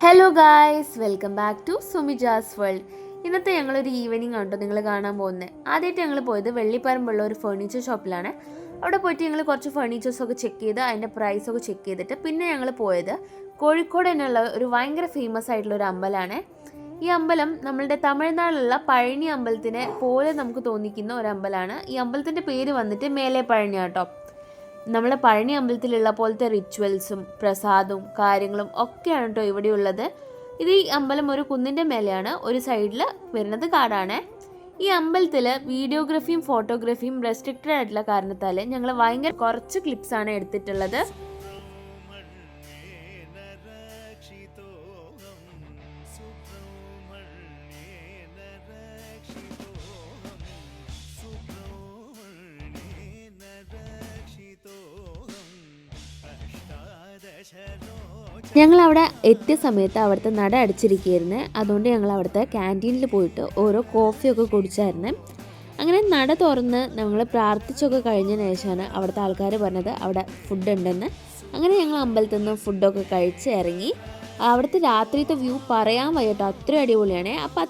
Hello guys, welcome back to Sumija's world. ഇന്നത്തെ ഞങ്ങളൊരു evening ആണ് കേട്ടോ നിങ്ങൾ കാണാൻ പോകുന്നത്. ആദ്യമായിട്ട് ഞങ്ങൾ പോയത് വെള്ളിപ്പറമ്പുള്ള ഒരു ഫർണിച്ചർ ഷോപ്പിലാണ്. അവിടെ പോയിട്ട് ഞങ്ങൾ കുറച്ച് ഫർണിച്ചേഴ്സൊക്കെ ചെക്ക് ചെയ്ത് അതിൻ്റെ പ്രൈസൊക്കെ ചെക്ക് ചെയ്തിട്ട് പിന്നെ ഞങ്ങൾ പോയത് കോഴിക്കോട് തന്നെയുള്ള ഒരു ഭയങ്കര ഫേമസ് ആയിട്ടുള്ള ഒരു അമ്പലമാണ്. ഈ അമ്പലം നമ്മളുടെ തമിഴ്നാട്ടിലുള്ള പഴനി അമ്പലത്തിനെ പോലെ നമുക്ക് തോന്നിക്കുന്ന ഒരു അമ്പലമാണ്. ഈ അമ്പലത്തിൻ്റെ പേര് വന്നിട്ട് മേലെ പഴനി കേട്ടോ. നമ്മളെ പഴനി അമ്പലത്തിലുള്ള പോലത്തെ റിച്വൽസും പ്രസാദവും കാര്യങ്ങളും ഒക്കെയാണ് കേട്ടോ ഇവിടെയുള്ളത്. ഇത് ഈ അമ്പലം ഒരു കുന്നിൻ്റെ മേലെയാണ്, ഒരു സൈഡിൽ വരുന്നത് കാടാണ്. ഈ അമ്പലത്തിൽ വീഡിയോഗ്രാഫിയും ഫോട്ടോഗ്രാഫിയും റെസ്ട്രിക്റ്റഡ് ആയിട്ടുള്ള കാരണത്താൽ ഞങ്ങൾ ഭയങ്കര കുറച്ച് ക്ലിപ്സാണ് എടുത്തിട്ടുള്ളത്. ഞങ്ങൾ അവിടെ എത്തിയ സമയത്ത് അവിടുത്തെ നട അടച്ചിരിക്കുകയായിരുന്നു. അതുകൊണ്ട് ഞങ്ങൾ അവിടുത്തെ ക്യാൻറ്റീനിൽ പോയിട്ട് ഓരോ കോഫിയൊക്കെ കുടിച്ചായിരുന്നു. അങ്ങനെ നട തുറന്ന് ഞങ്ങൾ പ്രാർത്ഥിച്ചൊക്കെ കഴിഞ്ഞതിന് ശേഷമാണ് അവിടുത്തെ ആൾക്കാർ പറഞ്ഞത് അവിടെ ഫുഡ് ഉണ്ടെന്ന്. അങ്ങനെ ഞങ്ങൾ അമ്പലത്തിൽ നിന്ന് ഫുഡൊക്കെ കഴിച്ച് ഇറങ്ങി. അവിടുത്തെ രാത്രിയത്തെ വ്യൂ പറയാൻ വയ്യട്ടോ, അത്രയും അടിപൊളിയാണ്. അപ്പോൾ